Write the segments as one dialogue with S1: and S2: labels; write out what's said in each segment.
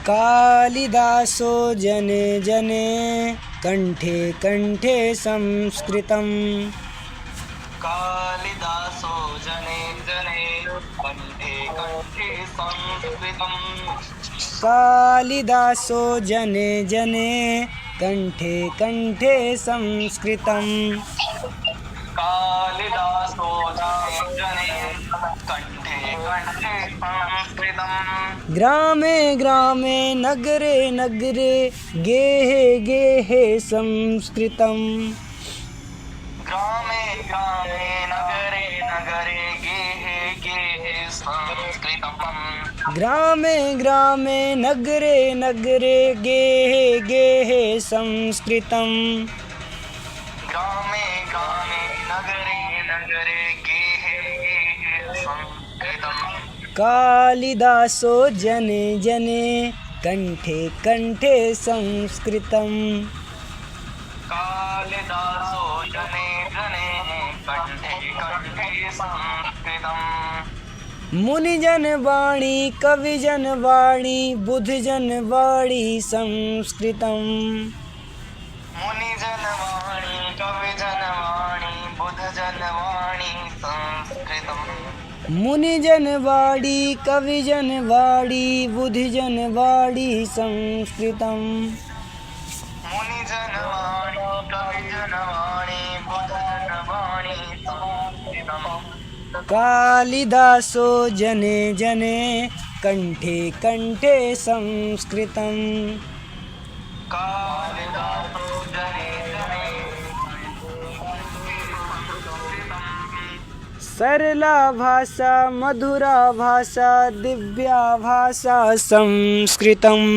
S1: कालिदासो जने जने कंठे कंठे संस्कृतम्।
S2: कालिदासो जने जने कंठे कंठे संस्कृतम्।
S1: कालिदासो जने जने कंठे कंठे संस्कृतम्।
S2: कालिदासो जने जने कंठे कंठे संस्कृतम्।
S1: ग्रामे ग्रामे नगरे नगरे गेहे गेहे संस्कृतम्।
S2: ग्रामे ग्रामे नगरे नगरे गेहे गेहे संस्कृतम्।
S1: ग्रामे ग्रामे नगरे नगरे गेहे गेहे संस्कृतम्।
S2: ग्रामे ग्रामे नगरे नगरे गेहे गेहे संस्कृतम्।
S1: कालिदासो जने जने कंठे कंठे संस्कृतम्।
S2: कालिदासो जने जने कंठे कंठे संस्कृतम्।
S1: मुनिजन वाणी कविजन वाणी बुद्धजन वाणी संस्कृतम्।
S2: मुनिजन वाणी कविजन वाणी बुद्धजन वाणी संस्कृतम्।
S1: मुनिजन वाणी कविजन वाणी बुद्धजन वाणी संस्कृतम्।
S2: मुनिजन वाणी कविजन वाणी बुद्धजन वाणी संस्कृतम्।
S1: कालिदासो जने जने कंठे कंठे संस्कृतम्।
S2: कालिदासो जने जने
S1: सरला भाषा मधुरा भाषा दिव्या भाषा संस्कृतम्।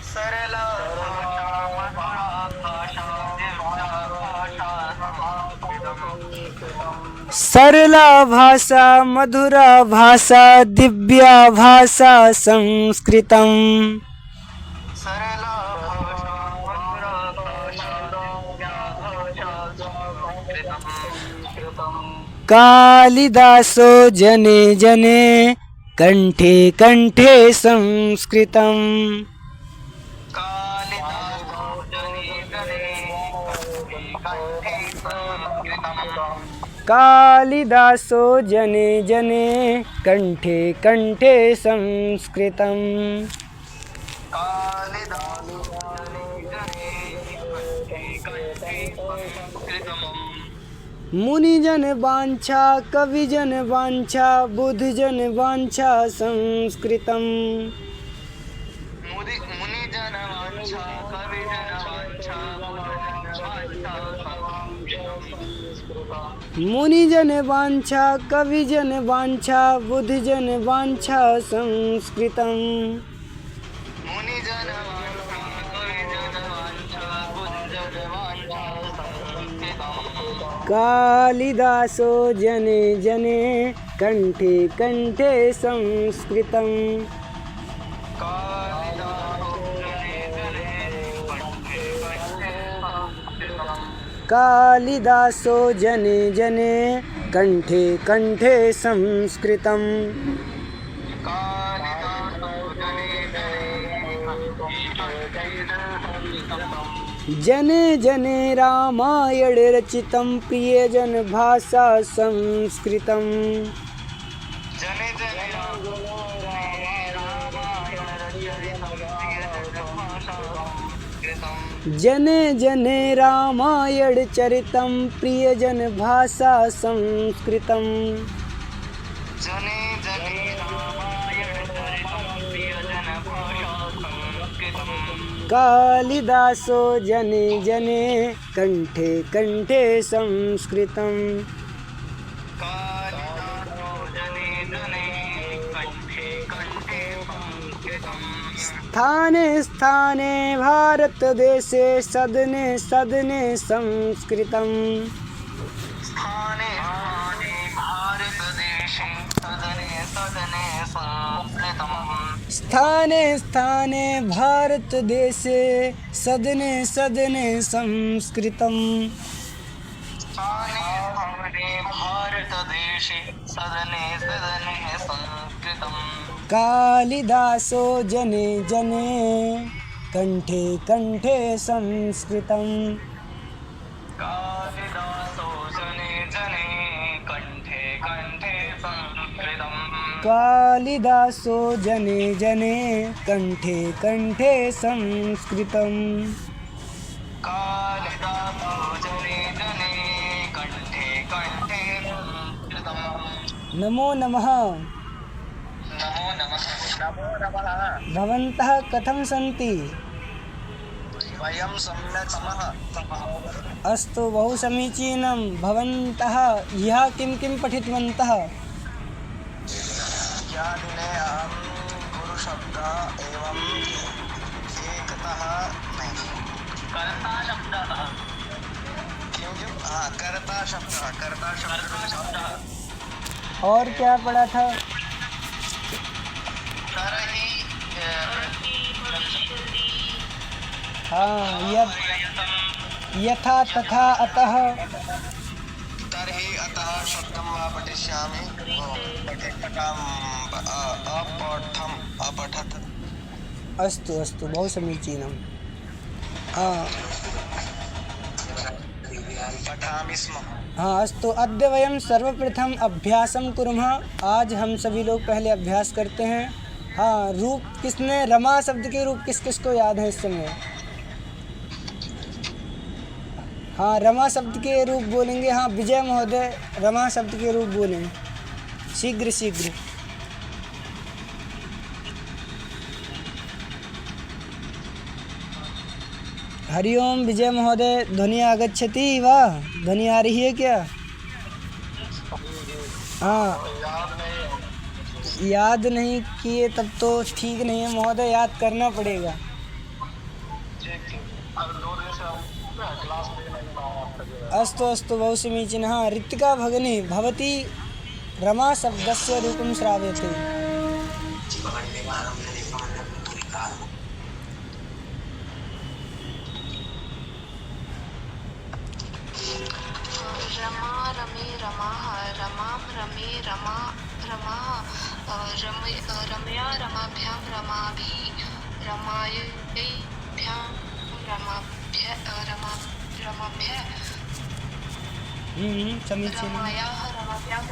S2: सरला भाषा मधुरा भाषा दिव्या भाषा संस्कृतम्।
S1: सरला भाषा मधुरा भाषा दिव्या भाषा संस्कृतम्।
S2: सरला भाषा मधुरा भाषा दिव्या भाषा संस्कृतम्।
S1: कालिदासो जने जने कंठे कंठे संस्कृतम्।
S2: कालिदासो जने जने कंठे कंठे संस्कृतम्।
S1: कालिदासो जने जने कंठे कंठे संस्कृतम्।
S2: कालिदासो जने जने कंठे कंठे संस्कृतम्।
S1: मुनिजन वांछा कविजन वांछा बुद्धजन वांछा संस्कृतम्।
S2: मुनिजन वांछा कविजन वांछा बुद्धजन वांछा संस्कृतम्।
S1: मुनिजन वांछा कविजन वांछा बुद्धजन वांछा संस्कृतम्।
S2: मुनिजन वांछा कविजन वांछा बुद्धजन वांछा संस्कृतम्।
S1: कालिदासो जने जने कंठे कंठे संस्कृतम्।
S2: कालिदासो जने जने कंठे कंठे संस्कृतम्।
S1: कालिदासो जने जने कंठे कंठे संस्कृतम्।
S2: कालिदासो जने जने कंठे कंठे संस्कृतम्।
S1: जने जने रामायण रचितं प्रियजन भाषा संस्कृतम्।
S2: जने जने
S1: जने जने रामायण चरितं प्रियजन भाषा संस्कृतम्।
S2: जने जने रामायण चरितं प्रियजन भाषा संस्कृतम्।
S1: कालिदासो जने जने कंठे कंठे संस्कृतम्।
S2: कालिदासो जने जने कंठे कंठे संस्कृतम्।
S1: स्थाने स्थाने भारत देशे सदने सदने संस्कृतम्।
S2: स्थाने स्थाने भारत देशे सदने सदने संस्कृतम्।
S1: स्थाने स्थाने भारत देशे सदने सदने संस्कृतम्।
S2: स्थाने स्थाने भारत देशे सदने सदने संस्कृतम्।
S1: कालिदासो जने जने कंठे कंठे संस्कृतं
S2: कालिदासो जने जने कंठे कंठे संस्कृतम्
S1: कालिदासो जने जने कंठे कंठे संस्कृतं
S2: कालिदासो जने जने कंठे कंठे संस्कृतम्
S1: नमो नमः।
S2: नमो नमः। नमो नमः।
S1: भवन्तः कथं सन्ति?
S2: वयं सम्यक् स्मः।
S1: अस्तु, बहु समीचीनं। भवन्तः ह्यः किं किं पठितवन्तः?
S2: दिने अहं गुरुशब्दः एवं एकतः कर्ता शब्दः कर्ता शब्दः
S1: और क्या पढ़ा था?
S2: तरहि
S1: हाँ, यथा तथा अतः।
S2: तर्हि अतः शब्दं वा पठिष्यामि। अपठत्।
S1: अस्तु अस्तु, बहु समीचीनं। हाँ
S2: पठामि स्म।
S1: हाँ, अस्तु। अद्य वयं सर्वप्रथम अभ्यासं कुर्मः। आज हम सभी लोग पहले अभ्यास करते हैं। हाँ, रूप किसने, रमा शब्द के रूप किस किस को याद है इस समय? हाँ, रमा शब्द के रूप बोलेंगे। हाँ, विजय महोदय रमा शब्द के रूप बोलें शीघ्र शीघ्र। हरि ओम विजय महोदय, ध्वनि आगच्छति वा? ध्वनि आ रही है क्या? हाँ, याद नहीं किए तब तो ठीक नहीं है महोदय, याद करना पड़ेगा। अस्तु अस्तु, बहु समीचीनः। ऋतिका भगिनी, भवती रमा शब्दस्य रूपं श्रावयति।
S3: रमा रमे रमाः रमां रमे रमा रमाः रमया रमाभ्यां रमाभिः रमायैभ्यां रमाभ्यः
S1: समीचीनं।
S3: रमायाः रमाभ्यां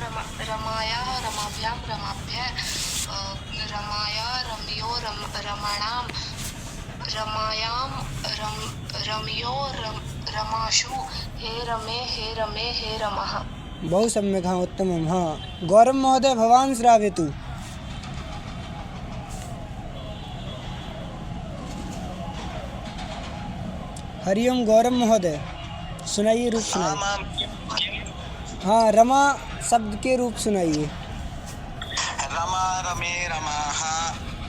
S3: रमाभ्यः रमाया रमयो रमणां रमायां रमयो रमाशु हे रमे हे रमः।
S1: बहु सम्यक्। हाँ, उत्तमं। हाँ, गौरव महोदय भवान् श्रावयतु। हरि ओम गौरव महोदय, सुनाइए, रूप सुनाइए। हाँ, रमा शब्द के रूप सुनाइए।
S2: रमा रमे रमाः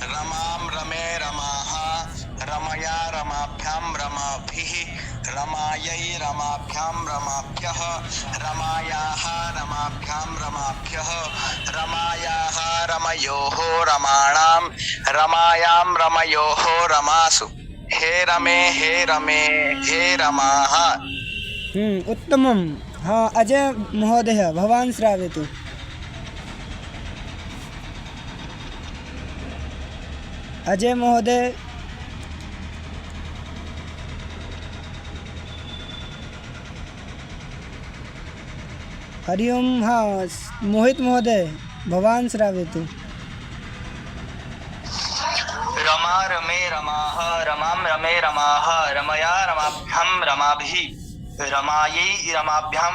S2: रमां रमे रमाः रमया रमाभ्यां रमाभिः रमायै रमाभ्यां रमाभ्यः रमायाः रमाभ्यां रमाभ्यः रमायाः रमयोः रमाणां रमायां रमयोः रमासु हे रमे हे रमाः।
S1: उत्तमं। हाँ, अजय महोदय भवान् श्रावयतु। अजय महोदय। हरि ओम। हाँ, मोहित महोदय भवान् श्रावयतु।
S2: रमा रमे रमाः रमां रमे रमाः रमया रमाभ्यां रमाभिः रमायै रमाभ्यां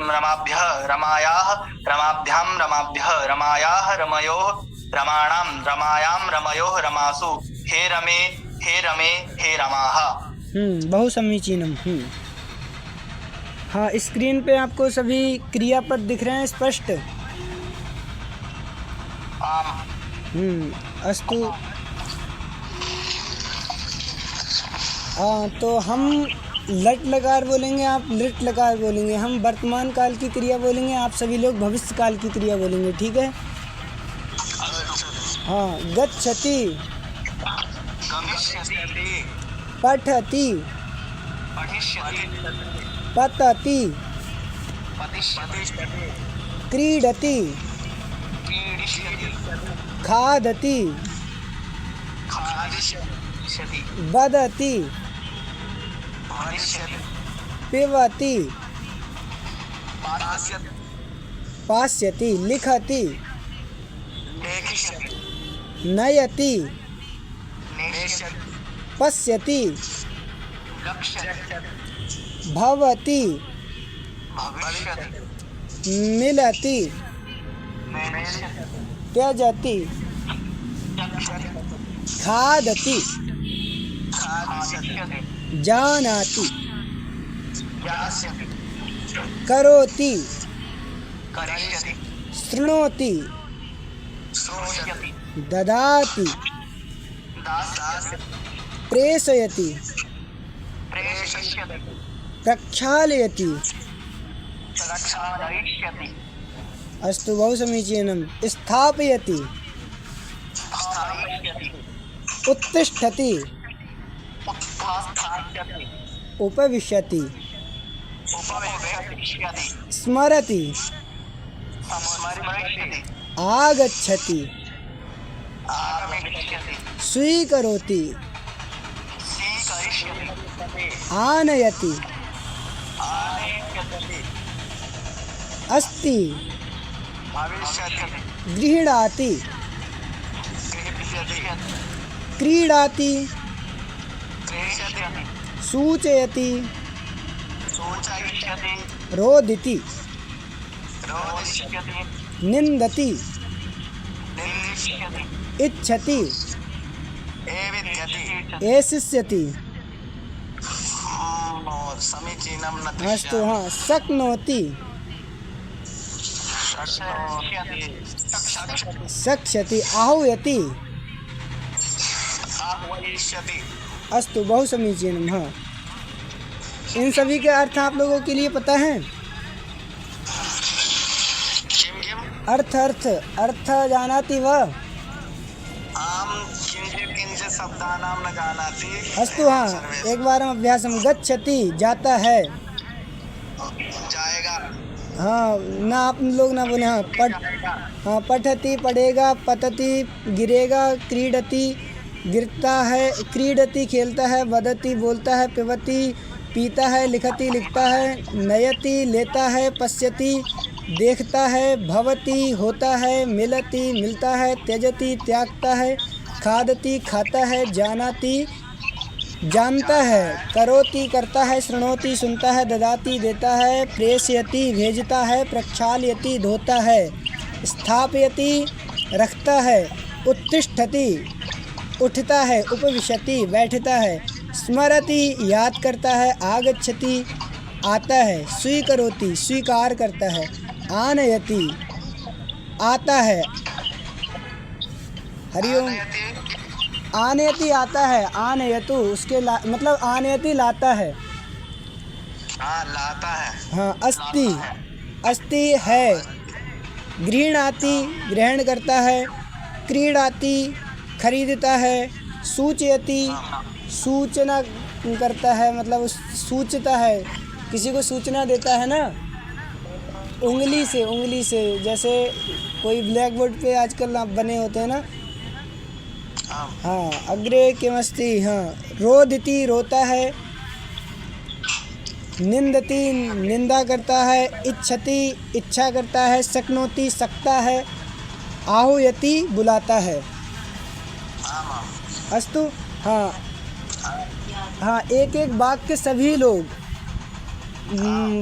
S2: रमाभ्यः रमायाः रमाभ्यां रमाभ्यः रमायाः रमयोः रमाणां रमायां रमयोः रमासु हे रमे हे रमाः।
S1: बहु समीचीनम। हाँ, स्क्रीन पे आपको सभी क्रियापद दिख रहे हैं स्पष्ट? अस्तु। हाँ, तो हम लट लकार बोलेंगे, आप लिट लकार बोलेंगे। हम वर्तमान काल की क्रिया बोलेंगे, आप सभी लोग भविष्य काल की क्रिया बोलेंगे। ठीक है? हाँ, गच्छति, पठति, पतति, क्रीडति, खादति
S2: खादिष्यति
S1: वदति
S2: वदिष्यति
S1: पिबति
S2: पास्यति
S1: पास्यति लिखति
S2: लेखिष्यति
S1: नयति
S2: नेष्यति
S1: पश्यति
S2: लक्ष्यति
S1: भवति
S2: भविष्यति
S1: मिलति
S2: नेष्यति
S1: त्यजति
S2: चक्षति
S1: खादति
S2: खादिष्यति
S1: जानाति
S2: यास्यति
S1: करोति
S2: करिष्यति
S1: शृणोति
S2: श्रोष्यति
S1: ददाति
S2: दास्यति
S1: प्रेषयति
S2: प्रेषयिष्यति
S1: प्रक्षालयति।
S2: रक्षायिष्यति
S1: अस्तु बहु समीचीनं। स्थापयति
S2: स्थापयिष्यति
S1: उत्तिष्ठति
S2: उत्थास्यति
S1: उपविशति
S2: उपविष्यति
S1: स्मरति
S2: स्मरिष्यति
S1: आगच्छति
S2: आगमिष्यति
S1: स्वीकरोति
S2: स्वीकरिष्यति
S1: आनयति
S2: आनयति
S1: अस्ति
S2: भविष्यति
S1: गृह्णाति
S2: गृह्यति
S1: क्रीडाति
S2: क्रीड्यति
S1: सूचयति
S2: सूचयिष्यति
S1: रोदिति
S2: रोदिष्यति
S1: निन्दति
S2: निन्दिष्यति
S1: इच्छति
S2: एविद्यति
S1: एषिष्यति।
S2: समीचीनं न
S1: अस्तु हाँ शक्नोति
S2: शक्ष्यति
S1: शक्ष्यति आहूयति।
S2: आह्वयिष्यति
S1: अस्तु बहु समीचीनं। हाँ इन सभी के अर्थ आप लोगों के लिए पता है?
S2: किं किम्
S1: अर्थ अर्थ अर्थ जानाति वा?
S2: आम किंचित किंचित शब्दानां न जानाति।
S1: अस्तु हाँ एक बार हम अभ्यासम गच्छति जाता है।
S2: जाएगा
S1: हाँ ना आप लोग ना बोले। हाँ हाँ पठति पढ़ेगा, पतति गिरेगा, क्रीडति गिरता है, क्रीडति खेलता है, वदति बोलता है, पिबति पीता है, लिखति लिखता है, नयति लेता है, पश्यति देखता है, भवति होता है, मिलति मिलता है, त्यजति त्यागता है, खादति खाता है, जानाति जानता है, करोति करता है, शृणोति सुनता है, ददाति देता है, प्रेषयति भेजता है, प्रक्षालयति धोता है, स्थापयति रखता है, उत्तिष्ठति उठता है, उपविशति बैठता है, स्मरति याद करता है, आगच्छति आता है, स्वीकरोति स्वीकार करता है, आनयति आता है। हरिओम। आनयति आता है, आनयतु उसके मतलब आनयति लाता है।
S2: हाँ लाता है।
S1: हाँ अस्ति अस्ति है, गृह्णाति ग्रहण करता है, क्रीडाति खरीदता है, सूचयति सूचना करता है मतलब सूचता है, किसी को सूचना देता है ना उंगली से जैसे कोई ब्लैक बोर्ड पे आजकल बने होते हैं ना। हाँ अग्रे किमस्ति। हाँ रोदिति रोता है, निंदति निंदा करता है, इच्छति इच्छा करता है, शक्नोति सकता है, आहूयति बुलाता है। अस्तु हाँ हाँ एक एक वाक्य सभी लोग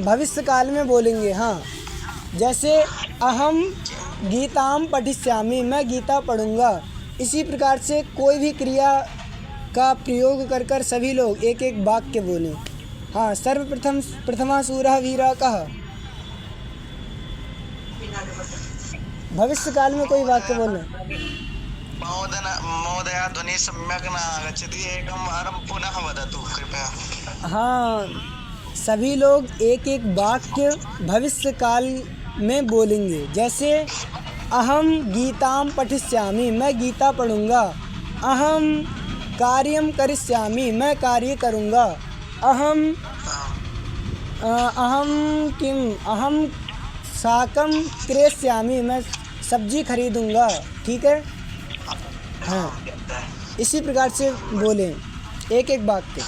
S1: भविष्य काल में बोलेंगे। हाँ जैसे अहम गीताम पठिष्यामि मैं गीता पढ़ूंगा, इसी प्रकार से कोई भी क्रिया का प्रयोग कर कर सभी लोग एक एक वाक्य बोलें। हाँ सर्वप्रथम प्रथमा सूरः वीरा कः। भविष्य काल में कोई वाक्य बोलना।
S2: महोदय ध्वनि सम्यक् न आगच्छति, एकं वारं पुनः वदतु कृपया।
S1: हाँ सभी लोग एक एक वाक्य भविष्य काल में बोलेंगे। जैसे अहम गीताम पठिष्यामि मैं गीता पढ़ूंगा, अहम कार्यम करिष्यामि मैं कार्य करूंगा, अहम शाकम क्रेष्यामि मैं सब्जी खरीदूंगा। ठीक है हाँ, इसी प्रकार से बोलें एक एक वाक्य।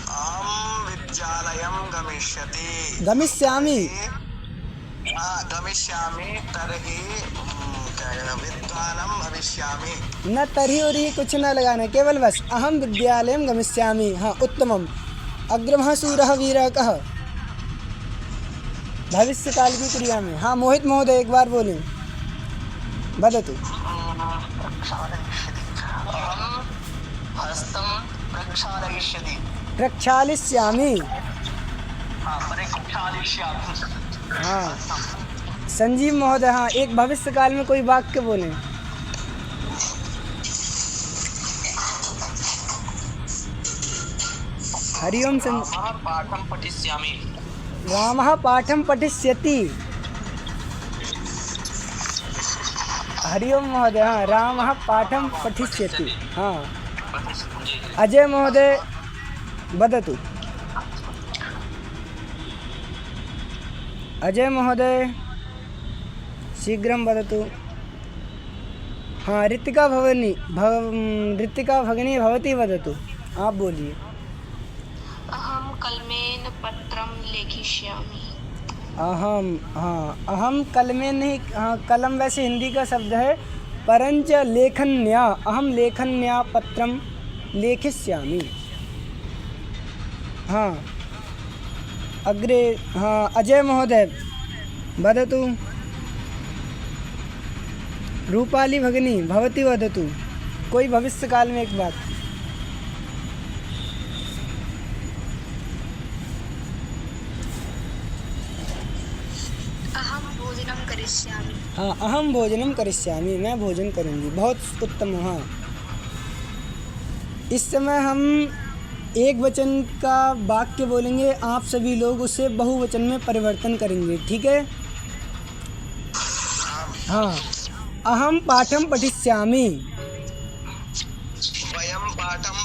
S2: अहम विद्यालयं गमिष्यति
S1: गमिष्यामि।
S2: गमिष्यामि तर्हि विद्वानं भविष्यामि।
S1: न तर्हि और ही कुछ न लगाना, केवल बस अहम विद्यालयं गमिष्यामि। हाँ, उत्तमम। अग्रमः सूरः वीरः कः? भविष्य काल की क्रिया में। हाँ, मोहित महोदय एक बार बोलें, वदतु।
S2: अहं हस्तं प्रक्षालयिष्यति।
S1: प्रक्षालिष्यामि।
S2: प्रक्षालिष्यामि।
S1: हाँ, संजीव महोदय, हाँ, एक भविष्य काल में कोई वाक्य बोलें। हरिओम।
S2: पाठं पठिष्यामि।
S1: रामः पाठं पठिष्यति। हरिओम महोदय, हाँ, रामः पाठं पठिष्यति। हाँ, अजय महोदय वदतु। अजय महोदय शीघ्रं वदतु। हाँ, ऋतिका भगिनी भवती वदतु, आप बोलिए।
S3: अहं कलमेन पत्रं लेखिष्यामि।
S1: अहम कलमेन नहीं, हाँ, कलम वैसे हिंदी का शब्द है, परंच लेखन्या, अहम लेखन्या पत्रं लेखिष्यामि। हाँ, अग्रे। हाँ, अजय महोदय वदतु। रूपाली भगिनी भवती वदतु, कोई भविष्यकाल में एक बात।
S3: अहं भोजनं करिष्यामि।
S1: हाँ, अहम भोजनम करिष्यामि, मैं भोजन करूँगी। बहुत उत्तम। हाँ, इस समय हम एक वचन का वाक्य बोलेंगे, आप सभी लोग उसे बहुवचन में परिवर्तन करेंगे, ठीक है? हाँ, अहम पाठं पठिष्यामि।
S2: वयं पाठं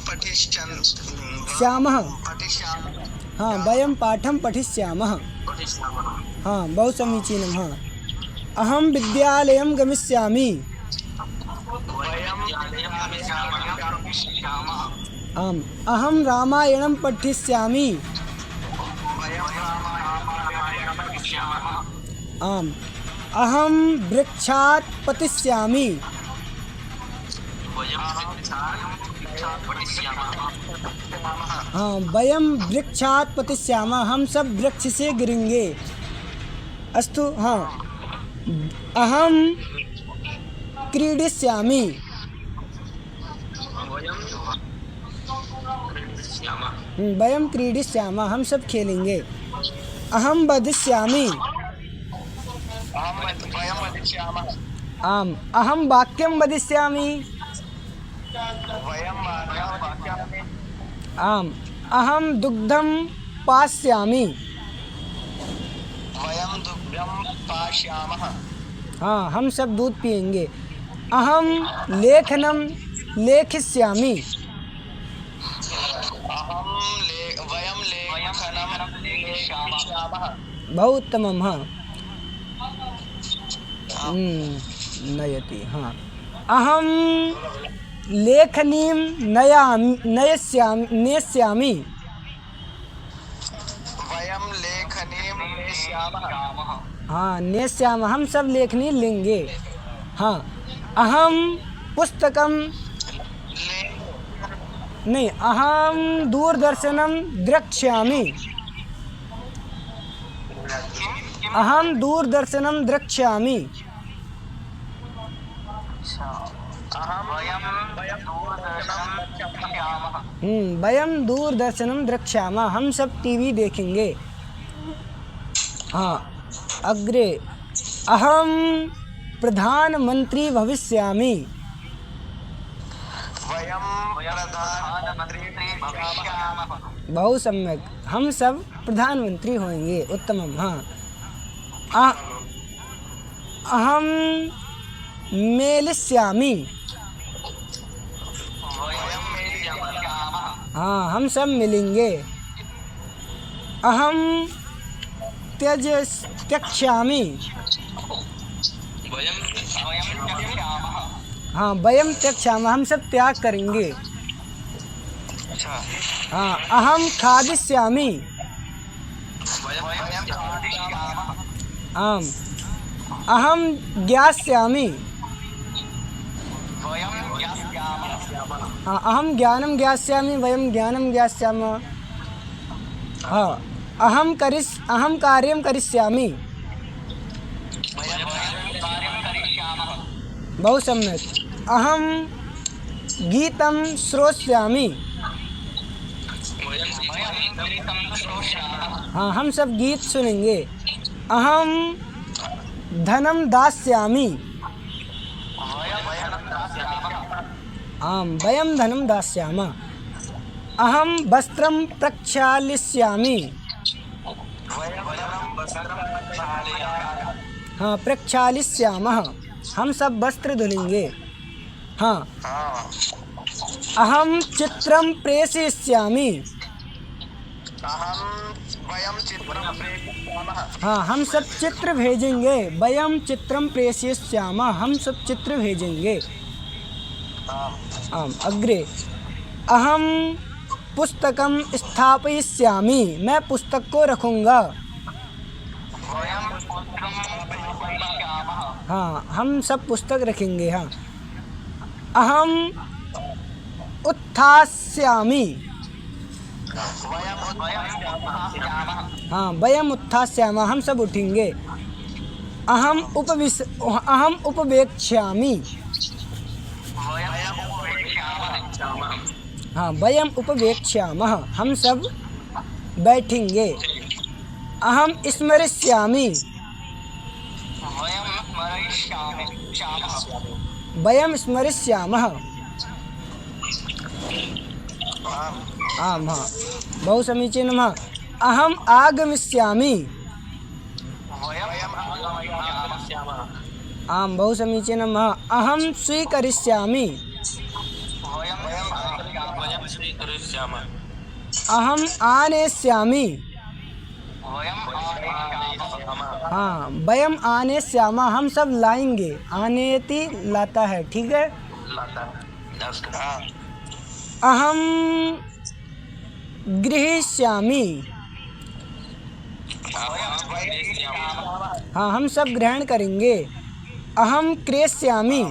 S1: श्यामः।
S2: पठिष्यामः।
S1: हाँ, वयं पाठं पठिष्यामः। हाँ, बहु समीचीनं। हाँ, अहम विद्यालयं गमिष्यामि। आम, अहम रामायणं पठिष्यामि। आम, अहम वृक्षात् पतिष्यामि। हाँ, वयं वृक्षात् पतिष्यामः, हम सब वृक्ष से गिरेंगे। अस्तु। हाँ, अहम क्रीडिष्यामि। वयं क्रीडिष्यामः, हम सब खेलेंगे। अहम वदिष्यामि। आम, अहम वाक्यं वदिष्यामि। आम, अहम दुग्धं पास्यामि।
S2: वयं दुग्धं पास्यामः।
S1: हाँ, हम सब दूध पिएंगे। अहम लेखनं लेखिष्यामि।
S2: वयं लेखनं लेखिष्यामः।
S1: बहुत उत्तमं। हाँ, नयति। हाँ, अहम लेखनीं नेष्यामि।
S2: वयं लेखनीं नेष्यामः।
S1: हाँ, नेष्यामः, हम सब लेखनी लेंगे। हाँ, अहम पुस्तकं नहीं, अहम दूरदर्शनं द्रक्ष्यामि। अहम दूरदर्शनं द्रक्ष्यामि। वयं दूरदर्शनं द्रक्ष्यामः, हम सब टीवी देखेंगे। हाँ, अग्रे। अहम प्रधानमंत्री भविष्यामि।
S2: वयं प्रधानमंत्री भविष्यामः।
S1: बहुत सम्यक, हम सब प्रधानमंत्री होंगे। उत्तमम। हाँ, अहम मेलिष्यामि। हाँ, हम सब मिलेंगे। अहम त्यक्ष्यामि। हाँ वयम त्यक्ष्यामः, हम सब त्याग करेंगे।
S2: अच्छा।
S1: हाँ अहम खादिष्यामि। आम अहम ज्ञास्यामि। हाँ अहम ज्ञानं ज्ञास्यामि, वयम ज्ञानं ज्ञास्यामः। हाँ अहम कार्यं करिष्यामि। बहु सम्यक्। अहम गीतं श्रोष्यामि। हाँ हम सब गीत सुनेंगे। अहम धनं दास्यामि। आम वयम धनं दास्यामः। अहम वस्त्रं प्रक्षालिष्यामि। हाँ प्रक्षालिष्यामः, हम सब वस्त्र धुलेंगे। हाँ अहम चित्रं प्रेषयिष्यामि। हाँ हम सब चित्र भेजेंगे। वयम चित्रं प्रेषयिष्यामः, हम सब चित्र भेजेंगे। आम अग्रे। अहम पुस्तकं स्थापयिष्यामि, मैं पुस्तक को रखूँगा। हाँ हम सब पुस्तक रखेंगे। हाँ अहम उत्थास्यामि। हाँ वयम उत्थास्यामः, हम सब उठेंगे। अहम उपवेक्ष्यामि। हाँ वयम उपवेक्ष्यामः, हम सब बैठेंगे। अहम स्मरिष्यामि। वयम स्मरिष्यामः। आम हाँ बहु समीचीनम्। अहम आगमिष्यामि। आम बहु समीचीनम्। अहम स्वीकरिष्यामि। अहम आनेष्यामि। हाँ वयम आनेष्यामः, हम सब लाएंगे। आनेति लाता है, ठीक है। अहम गृहीष्यामि। हाँ हम सब ग्रहण करेंगे। अहम क्रेष्यामि।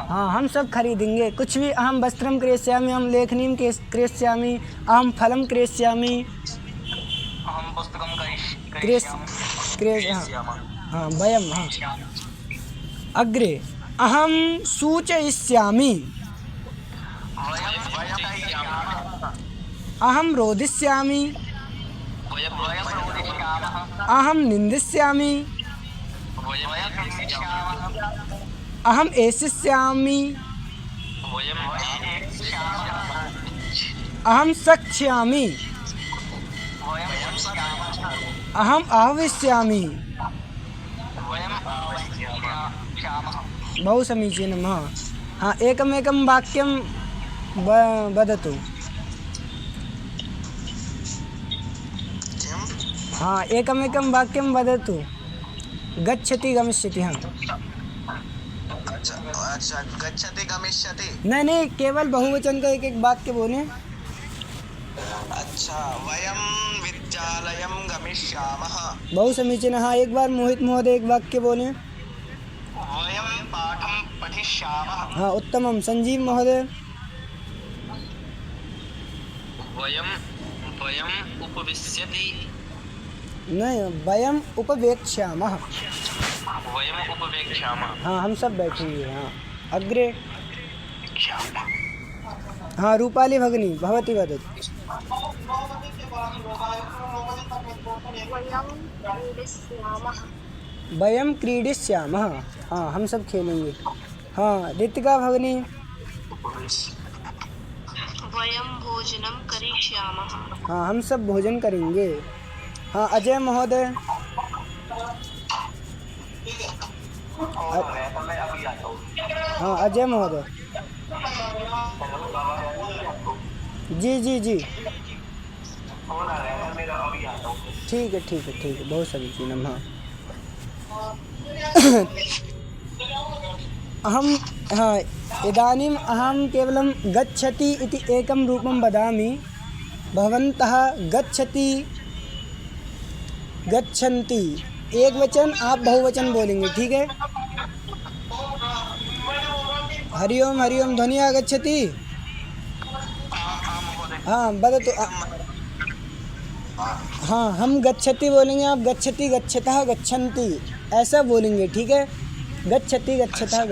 S1: हाँ हम सब खरीदेंगे कुछ भी। अहम वस्त्रं क्रेष्यामि, अहम लेखनीं क्रेष्यामि, अहम फलं क्रेष्यामि। हाँ वयम। हाँ अग्रे। अहम सूचयिष्यामि। अहम रोदिष्यामि। अहम निन्दिष्यामि। अहम एषिष्यामि। अहम शक्ष्यामि। अहम आह्वयिष्यामि। बहु समीचीनं। हाँ एकमेकं वाक्यं वदतु। हाँ एकमेकं वाक्यं वदतु। गच्छति गमिष्यति। हाँ
S2: अच्छा गच्छति गमिष्यति।
S1: नहीं केवल बहुवचन का एक एक वाक्य बोले।
S2: अच्छा वयम विद्यालयं गमिष्यामः।
S1: बहु समीचीनः। हाँ एक बार मोहित महोदय एक वाक्य बोले।
S2: वयम पाठं पठिष्यामः।
S1: हाँ उत्तमं। संजीव महोदय।
S2: वयम उपविश्यति।
S1: नहीं वयम उपवेक्ष्यामः।
S2: वयम उपवेक्ष्यामः।
S1: हाँ हम सब बैठेंगे। हाँ अग्रे। हाँ रूपाली भगिनी भवती वदतु। वयम क्रीडिष्यामः। हाँ हम सब खेलेंगे। हाँ ऋतिका भगिनी।
S3: वयं भोजनं करिष्यामः।
S1: हाँ हम सब भोजन करेंगे। हाँ अजय महोदय। हाँ अजय महोदय। जी ठीक है बहुत समीचीनम्। हाँ अहं हाँ इदानीम् अहं केवलं गच्छति इति एकं रूपं वदामि। भवन्तः गच्छति गच्छन्ति एक वचन, आप बहुवचन बोलेंगे, ठीक है। हरि ओम ध्वनि आगच्छति। हाँ वदतु। हाँ हम गच्छति बोलेंगे, आप गच्छति गच्छतः गच्छन्ति ऐसा बोलेंगे, ठीक है। गच्छति गच्छतः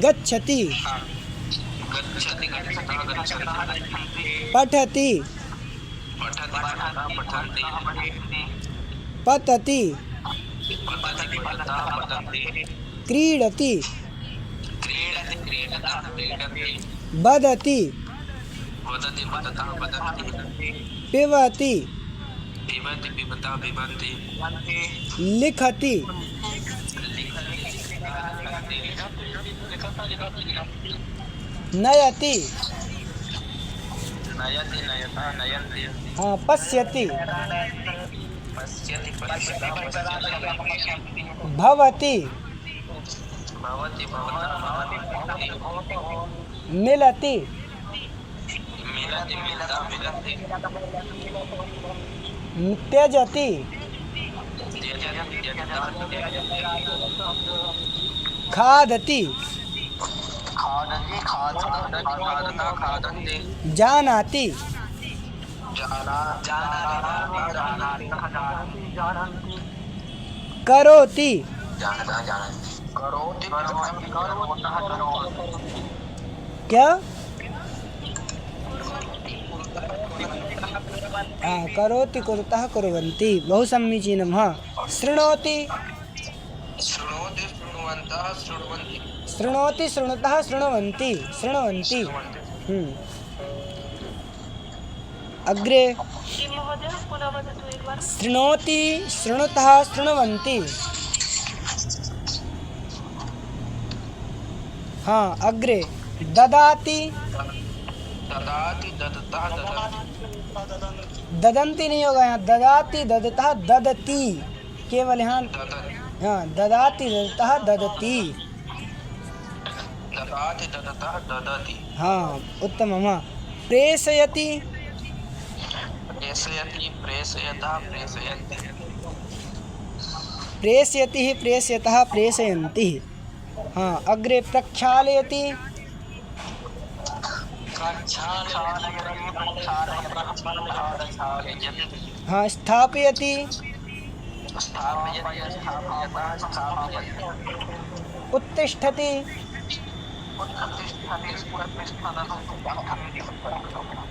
S1: गच्छति। पठति पतति क्रीडति वदति पिबति लिखति नयति हाँ पश्यति भवति मिलति त्यजति खादति जानाति करोति क्या हाँ करोति कुरुतः कुर्वन्ति, बहु समीचीनं। हाँ शृणोति शृणोति शृणुतः शृण्वन्ति शृण्वन्ति। अग्रे
S3: जी महोदय पुनः वदतु एक बार।
S1: शृणोति शृणुतः शृण्वन्ति। हाँ अग्रे ददाति ददन्ति नहीं होगा यहाँ, ददाति ददतः ददति केवल यहाँ। हाँ ददाति ददतः ददति। हाँ उत्तमम्। हाँ प्रेषयति प्रेषयति प्रेषयतः प्रेषयन्ति। हाँ अग्रे प्रक्षालयति हाँ स्थापयति उत्तिष्ठति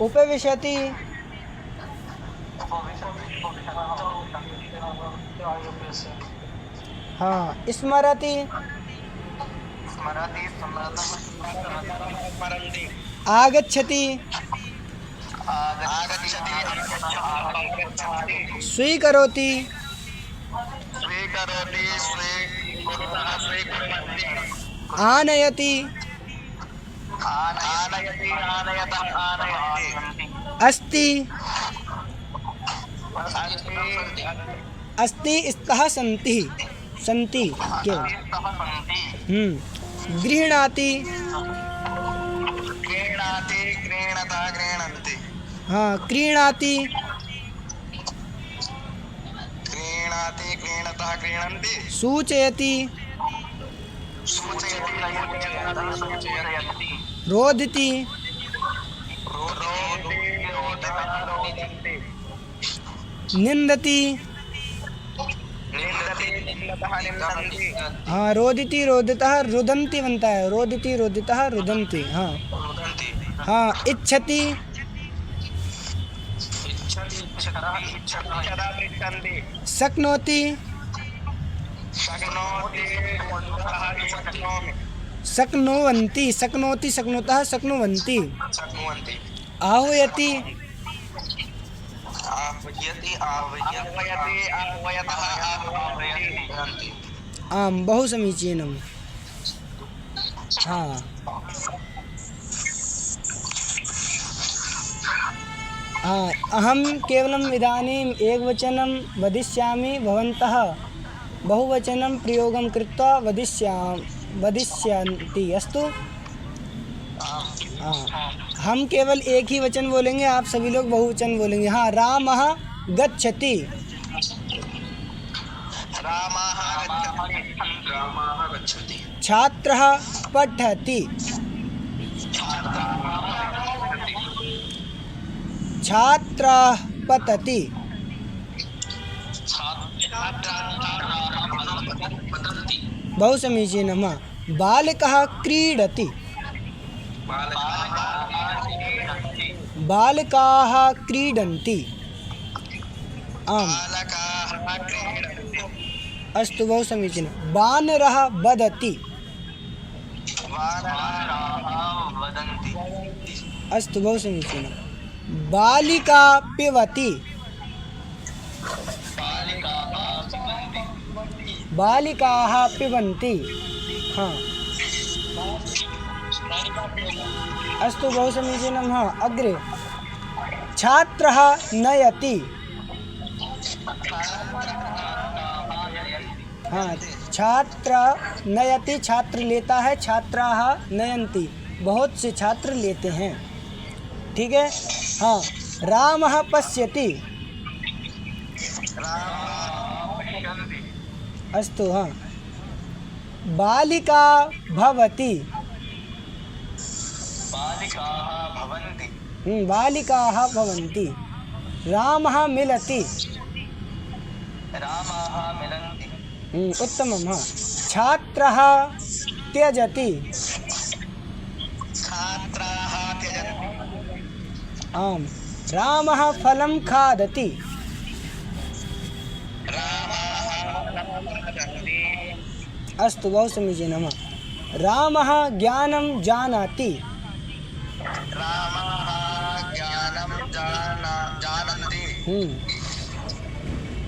S1: उपविशति हाँ स्मरति आगच्छति स्वीकरोति आनयति अस्ति अस्ति स्तः सन्ति सन्ति क्या गृह्णाति हाँ क्रीणाति सूचयति रोदिति निन्दति हाँ रोदिति रोदितः रुदन्ति बनता है, रोदिति रोदितः रुदन्ति। हाँ हाँ इच्छति शक्नोति शक्नुवन्ति शक्नोति शक्नुतः शक्नुवन्ति आहूयति आम बहु समीचीनम्। हाँ हाँ अहं केवलम् इदानीम् एकवचनं वदिष्यामि, भवन्तः बहुवचनं प्रयोगं कृत्वा वदिष्यन्ति। अस्तु। हाँ, हम केवल एक ही वचन बोलेंगे, आप सभी लोग बहुवचन बोलेंगे। हाँ, रामः गच्छति।
S2: रामः गच्छति।
S1: छात्रः पठति। छात्रः पतति। बहु समीचीनं। बालकः क्रीडति। बालकाः क्रीडन्ति। आम्। अस्तु, बहु समीचीनं। वानरः वदति। अस्तु, बहु समीचीनं। बालिका पिबति। बालिकाः पिबन्ति। हाँ, अस्तु, बहु समीचीनं। हाँ, अग्रे। छात्रः नयति। हाँ, छात्र नयति, छात्र लेता है, छात्राः नयन्ति, बहुत से छात्र लेते हैं। ठीक है। हाँ, रामः पश्यति। अस्तु। हाँ, बालिका भवति। बालिकाः भवन्ति। रामः मिलति। उत्तमं। हाँ, छात्रः त्यजति। आम्, रामः फलं खादति। अस्तु, बहु समीचीनं। रामः ज्ञानं जानाति।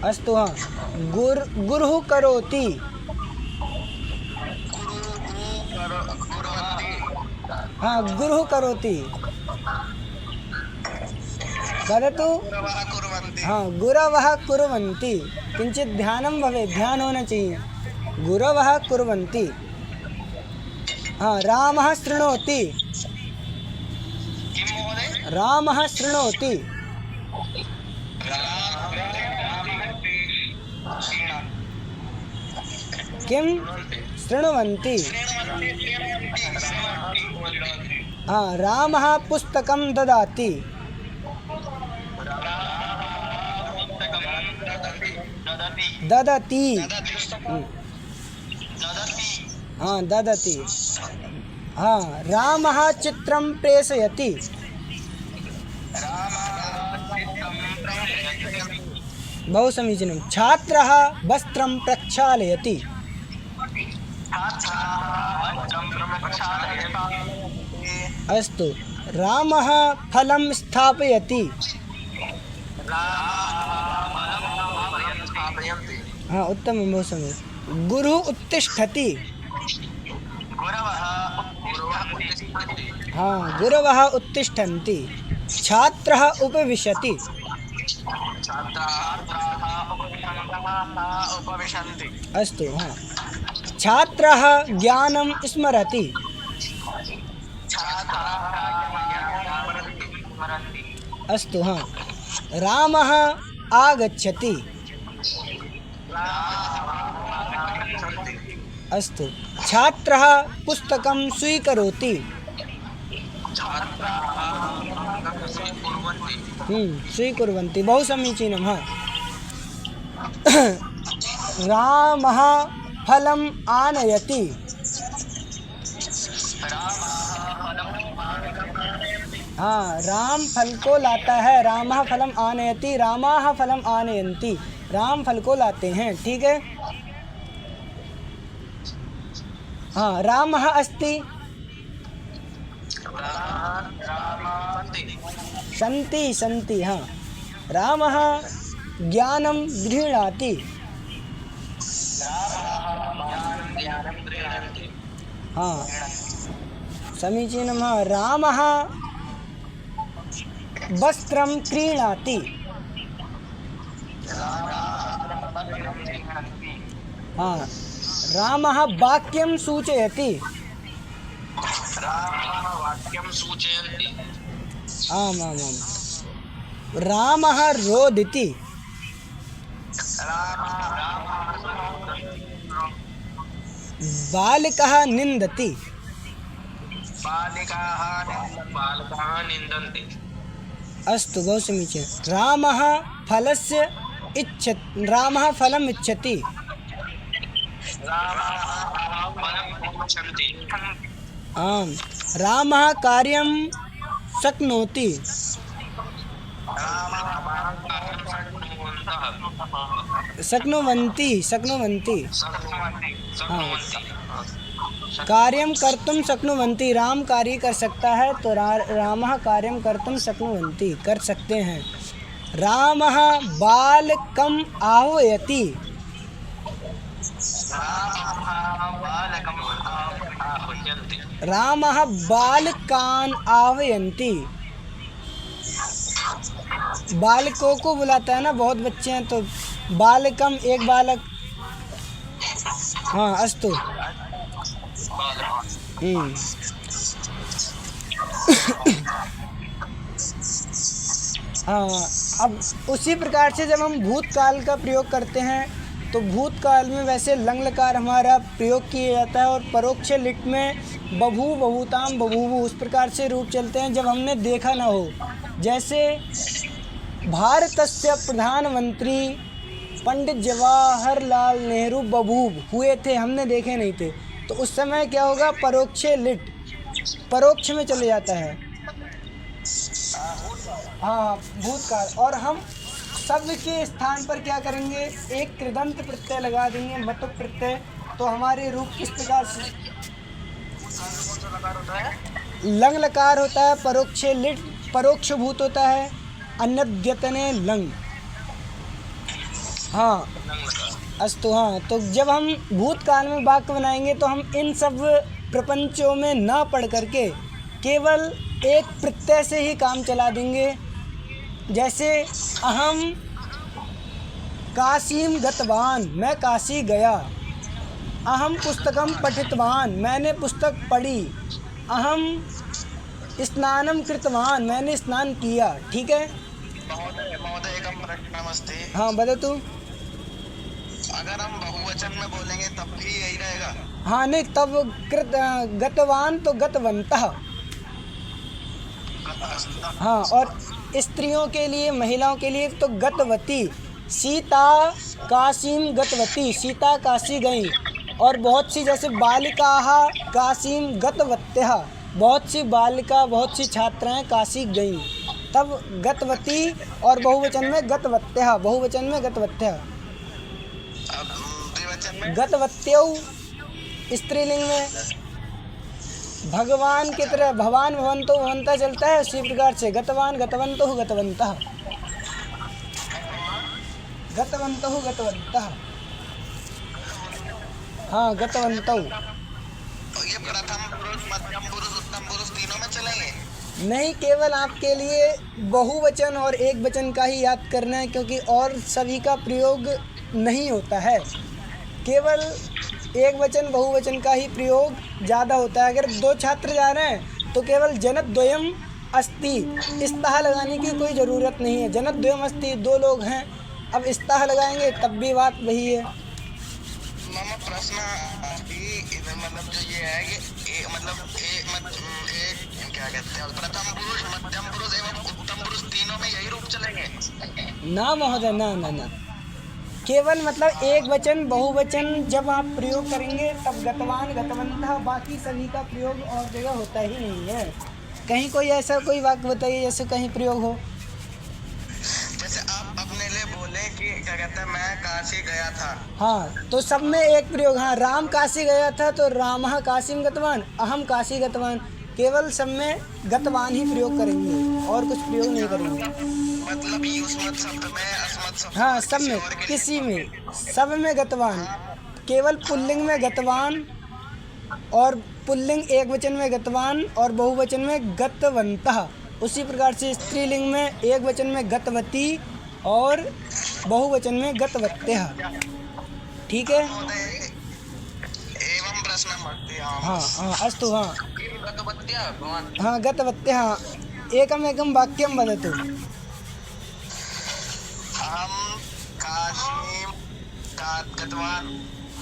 S1: अस्तु। हाँ, गुरुः करोति। हाँ, गुरुः करोति। वदतु। हाँ, गुरवः कुर्वन्ति। किञ्चित् ध्यानं भवेत्, ध्यान होना चाहिए। गुरवः कुर्वन्ति। हाँ, रामः शृणोति। रामः शृणोति। किं शृण्वन्ति। हाँ, रामः पुस्तकं ददाति। ददति। हाँ, ददति। हाँ, रामः चित्रं प्रेषयति। बहु समीचीनं। छात्रः वस्त्रं प्रक्षालयति। अस्तु। रामः फलं स्थापयति। हाँ, उत्तमं, बहु सम्यक्। गुरुः उत्तिष्ठति। हाँ, गुरवः उत्तिष्ठन्ति। छात्रः उपविशति। अस्तु। हाँ, छात्रः ज्ञानं स्मरति। अस्तु। हाँ, रामः आगच्छति। अस्तु। छात्रः पुस्तकं स्वीकरोति। स्वीकुर्वन्ति। बहु समीचीनं। हाँ, रामः फलम् आनयति। हाँ, राम फल को लाता है। रामः फलम् आनयति, रामाः फलम् आनयन्ति। राम फल को लाते हैं। ठीक है। हाँ, रामः अस्ति। सन्ति। हाँ, रामः ज्ञानं गृह्णाति। हाँ, समीचीनं। हाँ, रामः वस्त्रं क्रीणाति। हाँ, रामः वाक्यं सूचयति।
S2: रामः वाक्यं सूचयन्ति।
S1: आम् आम् आम्। रामः रोदिति। बालिकः निन्दति।
S2: बालिकाः निन्दन्ति।
S1: अस्तु, बहु समीचीनं। रामः फलस्य रामः फलम् इच्छति। आम्। रामः कार्यं शक्नोति। शक्नुवन्ति। हाँ, कार्यं कर्तुं शक्नुवन्ति। राम कार्य कर सकता है तो रामः कार्यं कर्तुं शक्नुवन्ति, कर सकते हैं। रामः बालकम् आह्वयति। रामः बालकान् आह्वयन्ति। बालकों को बुलाता है ना, बहुत बच्चे हैं तो बालकम एक बालक। हाँ, अस्तु। हाँ, अब उसी प्रकार से जब हम भूतकाल का प्रयोग करते हैं तो भूतकाल में वैसे लंग लकार हमारा प्रयोग किया जाता है और परोक्ष लिट में बभू बभूताम बभूवु उस प्रकार से रूप चलते हैं जब हमने देखा ना हो। जैसे भारतस्य प्रधानमंत्री पंडित जवाहरलाल नेहरू बभूव हुए थे, हमने देखे नहीं थे, तो उस समय क्या होगा, परोक्ष लिट परोक्ष में चले जाता है। हाँ, भूतकाल। और हम शब्द के स्थान पर क्या करेंगे, एक कृदंत प्रत्यय लगा देंगे, मतु प्रत्यय, तो हमारे रूप किस प्रकार से लंग लकार होता है, परोक्ष लिट परोक्ष भूत होता है, अन्यद्यतने लंग। हाँ, अस्तु। हाँ, तो जब हम भूतकाल में वाक्य बनाएंगे तो हम इन सब प्रपंचों में ना पढ़ करके केवल एक प्रत्यय से ही काम चला देंगे। जैसे अहम काशीम गतवान, मैं काशी गया। अहम पुस्तकम पठितवान, मैंने पुस्तक पढ़ी। अहम स्नानम कृतवान, मैंने स्नान किया। ठीक है।
S2: महोदय एकम प्रश्नमस्ति।
S1: हाँ, वदतु।
S2: अगर हम बहुवचन में बोलेंगे तब भी यही रहेगा?
S1: हाँ, नहीं, तब गतवान तो गतवन्तः। हाँ, और स्त्रियों के लिए, महिलाओं के लिए तो गतवती। सीता काशीम गतवती, सीता काशी गई। और बहुत सी जैसे बालिकाः काशीम गतवत्यः, बहुत सी बालिका, बहुत सी छात्राएं काशी गईं, तब गतवती। और बहुवचन में गतवत्यः, बहुवचन में गतवत्यः। गतवत्यौ स्त्रीलिंग में। भगवान की तरह भवान भवंतो भवंता चलता है, उसी प्रकार से गतवान गतवंतो गतवंतः, गतवंतो गतवंतः। हाँ, गतवंतो।
S2: ये प्रथम पुरुष, मध्यम पुरुष, उत्तम पुरुष तीनों में चलेंगे?
S1: नहीं, केवल आपके लिए बहुवचन और एक वचन का ही याद करना है, क्योंकि और सभी का प्रयोग नहीं होता है। केवल एक वचन बहुवचन का ही प्रयोग ज़्यादा होता है। अगर दो छात्र जा रहे हैं तो केवल जनद्वयम अस्ति, स्तः लगाने की कोई ज़रूरत नहीं है। जनद्वयम अस्ति, दो लोग हैं, अब स्तः लगाएंगे तब भी बात वही है।
S2: मामा प्रश्न मतलब जो ये है कि क्या कहते हैं, प्रथम पुरुष, मध्यम पुरुष एवं उत्तम पुरुष तीनों में यही रूप चलेंगे?
S1: ना महोदय, ना ना ना, केवल मतलब एक वचन बहुवचन जब आप प्रयोग करेंगे तब गतवान गतवंतः, बाकी सभी का प्रयोग और जगह होता ही नहीं है। कहीं कोई ऐसा कोई वाक्य बताइए जैसे कहीं प्रयोग हो।
S2: जैसे आप अपने लिए बोले कि क्या कहते हैं, मैं काशी गया था।
S1: हाँ, तो सब में एक प्रयोग। हाँ, राम काशी गया था तो रामः काशीम गतवान, अहम काशी गतवान, केवल सब में गतवान ही प्रयोग करेंगे और कुछ प्रयोग नहीं करेंगे।
S2: मतलब युष्मत् शब्द में, अस्मत् शब्द,
S1: हाँ, सब में, किसी में, सब में गतवान। केवल पुल्लिंग में गतवान और पुल्लिंग एक वचन में गतवान और बहुवचन में गतवन्तः। उसी प्रकार से स्त्रीलिंग में एक वचन में गतवती और बहुवचन में गतवत्यः। ठीक है।
S2: महोदय एवं प्रश्नम् अस्ति
S1: हाँ हाँ अस्तु हाँ
S2: किं गतवत्या भवान्
S1: हाँ गतवत्यः हाँ एकमेकं वाक्यं वदतु।
S2: अहं काशीं गतवान्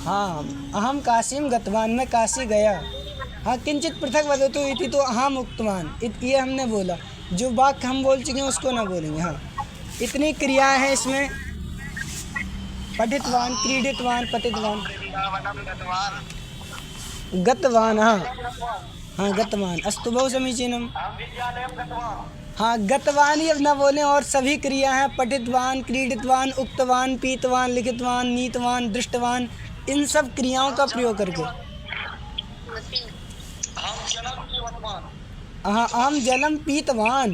S1: हाँ अहं काशीं गतवान, मैं काशी गया। हाँ किंचित पृथक वदतु इति तो अहम उक्तवान, ये हमने बोला। जो वाक्य हम बोल चुके हैं उसको ना बोलेंगे। हाँ इतनी क्रियाएं हैं इसमें, पठितवान, क्रीडितवान, पतितवान,
S2: वृन्दावनं गतवान्
S1: गतवान। हाँ हाँ गतवान अस्तु बहु समीचीनम।
S2: अहं विद्यालयं गतवान्
S1: हाँ गतवान ही अब ना बोलें, और सभी क्रिया हैं पठितवान, क्रीडितवान, उक्तवान, पीतवान, लिखितवान, नीतवान, दृष्टवान, इन सब क्रियाओं का प्रयोग करके।
S2: अहं जलं पीतवान्
S1: हाँ अहम जलम पीतवान,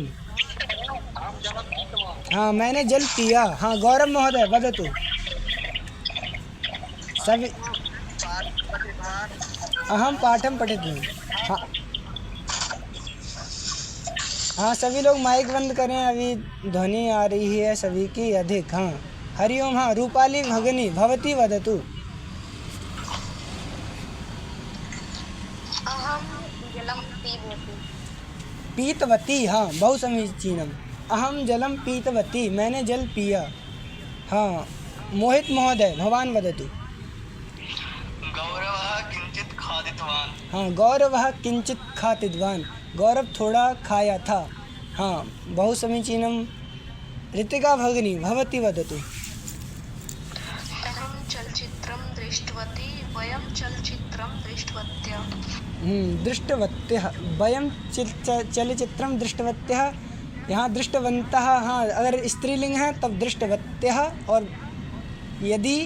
S2: अहं जलं पीतवान्
S1: हाँ मैंने जल पिया। हाँ गौरव महोदय वदतु। सभी
S2: पठितवान्
S1: अहम पाठम पठितवान। हाँ हाँ सभी लोग माइक बंद करें, अभी ध्वनि आ रही है सभी की अधिक। हाँ हरिओम। हाँ रूपाली भगिनी भवती वदतु।
S3: अहं जलं पीबोति।
S1: पीतवती, हाँ बहु समीचीनम। अहम जलम पीतवती, मैंने जल पिया। हाँ मोहित महोदय भवान वदतु।
S2: गौरवः किञ्चित् खादितवान्
S1: हाँ गौरवः किंचित खादितवान, गौरव थोड़ा खाया था। हाँ बहु समीचीनम। ऋतिका भगिनी भवती वदतु।
S3: अहं चलचित्रं दृष्टवती। वयं चलचित्रं दृष्टवत्यः।
S1: दृष्टवत्यः, वयं चलचित्रं दृष्टवत्यः। यहाँ दृष्टवन्तः, हाँ अगर स्त्रीलिंग है तब दृष्टवत्यः, और यदि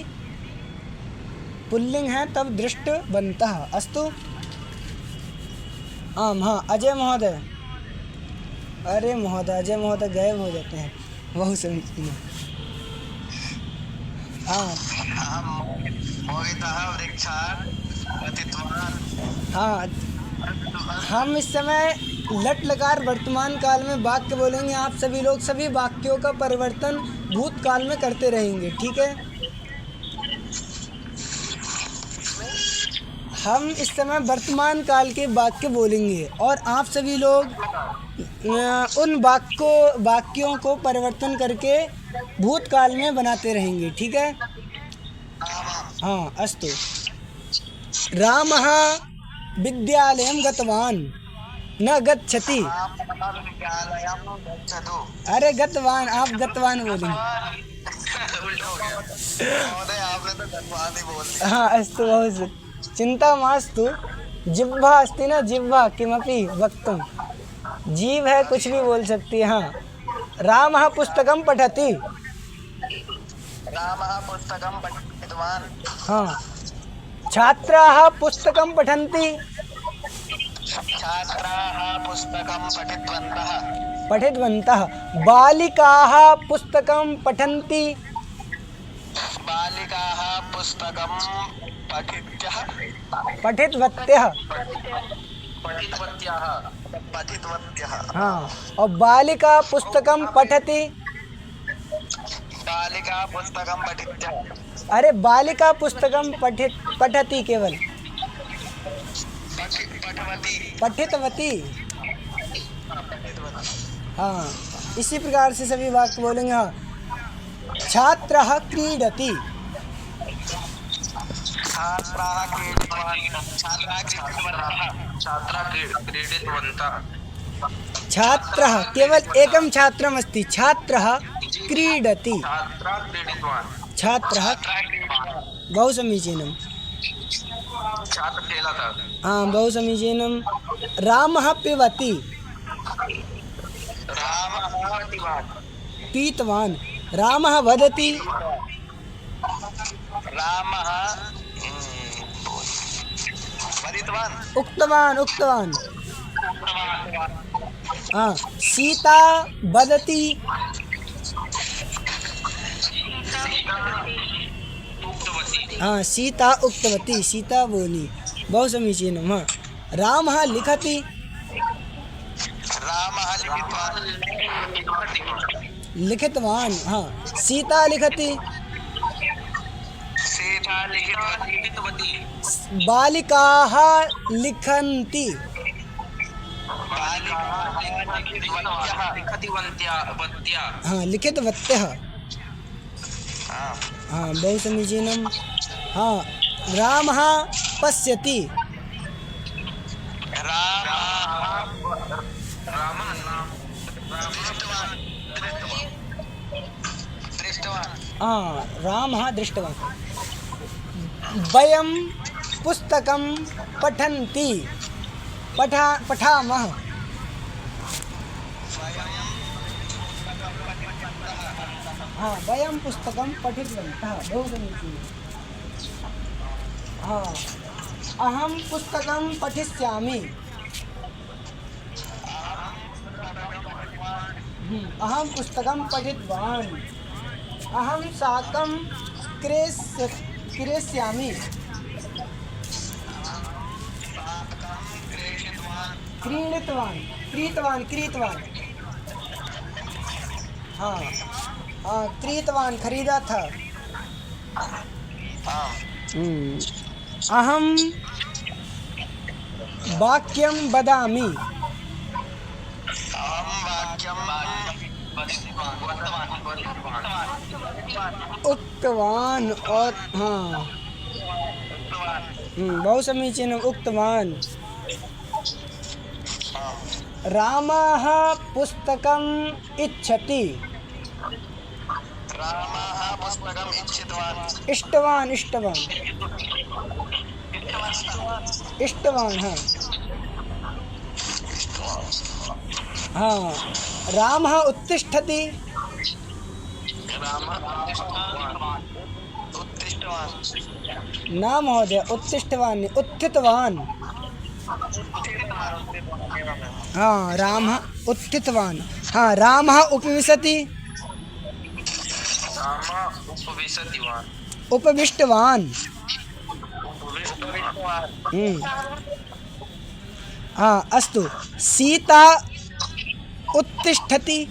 S1: पुल्लिंग है तब दृष्टवन्तः। अस्तु आम। हाँ अजय महोदय। अरे महोदय, अजय महोदय गायब हो जाते हैं, बहुत समीचीन। हाँ
S2: मोहितः वृक्षात् पतितवान्
S1: हाँ हम इस समय लट लकार वर्तमान काल में वाक्य बोलेंगे। आप सभी लोग सभी वाक्यों का परिवर्तन भूतकाल में करते रहेंगे, ठीक है। हम इस समय वर्तमान काल के वाक्य बोलेंगे और आप सभी लोग उन वाक्यों को परिवर्तन करके भूतकाल में बनाते रहेंगे, ठीक है। हाँ अस्तु। रामः विद्यालयं गतवान् न गच्छति।
S2: विद्यालयं गच्छतु।
S1: अरे गतवान, आप गतवान बोलेंगे।
S2: उल्टा हो गया महोदय, आपने तो गतवान् ही बोल दिया।
S1: हाँ अस्तु बहु चिंता मास्तु। जिह्वा अस्ति न, जिह्वा किमपि वक्तुं, जीव है कुछ भी बोल सकती है। हाँ रामः पुस्तकं पठति।
S2: रामः पुस्तकं पठितवान्।
S1: हाँ छात्राः पुस्तकं पठन्ति।
S2: छात्राः पुस्तकं पठितवन्तः।
S1: पठितवन्तः। बालिकाः पुस्तकं पठन्ति।
S2: बालिकाः पुस्तकं पठित्यः
S1: पठितवत्यः।
S2: पठितवत्यः।
S1: हाँ और बालिका पुस्तकं पठति।
S2: बालिका पुस्तकं पठित्यः।
S1: अरे बालिका पुस्तकं पठति केवल।
S2: पठवती।
S1: पठितवती। हाँ इसी प्रकार से सभी वाक्य बोलेंगे। हाँ छात्रः क्रीडति।
S2: छात्राः क्रीडितवन्तः।
S1: छात्रः केवल एकं छात्रम् अस्ति, छात्रः क्रीडति। छात्रः बहु समीचीनं।
S2: छात्र खेला था।
S1: हाँ बहु समीचीनं। रामः पिबति।
S2: रामः
S1: पीतवान्। रामः वदति।
S2: रामः वदितवान्।
S1: उक्तवान्। हाँ सीता वदति। हाँ सीता उक्तवती, सीता बोली। बहु समीचीनं। हाँ रामः लिखति।
S2: रामः
S1: लिखितवान्। हाँ सीता लिखति।
S2: सीता लिखितवती
S1: बालिकाः लिखन्ति हाँ लिखितवत्यः हाँ बहु समीचीनं हाँ रामः पश्यति हाँ रामः दृष्टवान् वयं पुस्तकं पठन्ति पठामः हाँ वयं पुस्तकं पठितवन्तः बहु समीचीनं हाँ अहं पुस्तकं पठिष्यामि अहं पुस्तकं पठितवान् अहं शाकं क्रेष्यामि क्रीतवान् हाँ क्रीतवान् खरीदा था अहं वाक्यं वदामि उक्तवान् और हाँ बहु समीचीनम् उक्तवान् रामः पुस्तकम् इच्छति इष्टवान् हाँ रामः उत्तिष्ठति न महोदय उत्तिष्ठवान् उत्थितवान् हाँ रामः उत्थितवान् हाँ रामः उपविशति उपविष्टवान् हाँ अस्तु सीता उत्तिष्ठति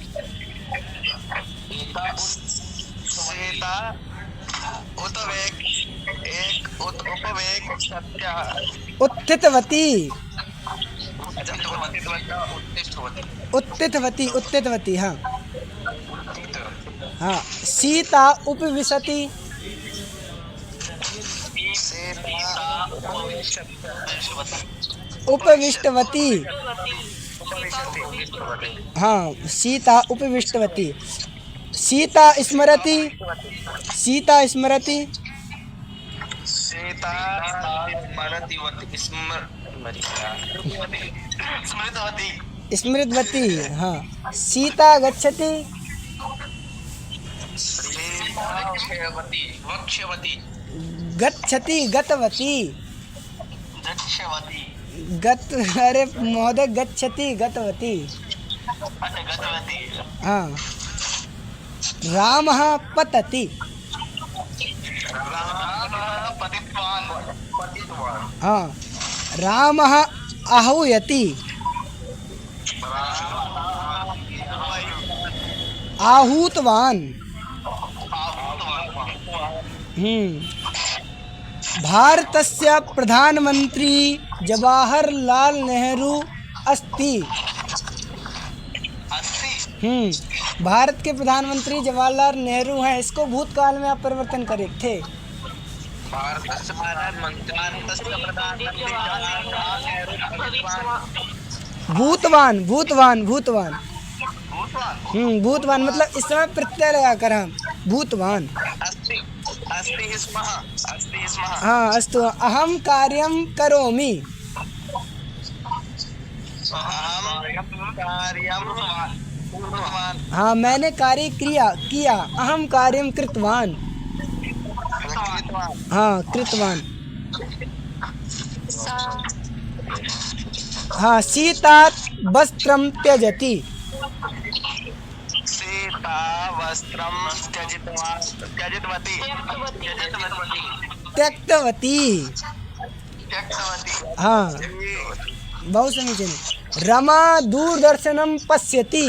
S1: उत्थितवती उत्थितवती हाँ हाँ सीता उपविशति उपविष्टवती हाँ सीता उपविष्टवती सीता स्मरति स्मृतवती हाँ सीता गच्छति गतवती अरे महोदय गतवती हाँ रामः पतति हाँ रामः आहूयति आहूतवान् भारतस्य प्रधानमंत्री जवाहरलाल नेहरू अस्ति भारत के प्रधानमंत्री जवाहरलाल नेहरू हैं इसको भूतकाल में आप परिवर्तन करे थे भूतवान मतलब इस समय प्रत्यय लगा कर हम भूतवान हाँ अस्तु अहम कार्यं करोमि हाँ मैंने कार्य किया अहम कार्यं कृतवान् हाँ कृतवान् हाँ सीता वस्त्रं त्यजति त्यक्तवती हाँ बहु समीचीनं रमा दूरदर्शनं पश्यति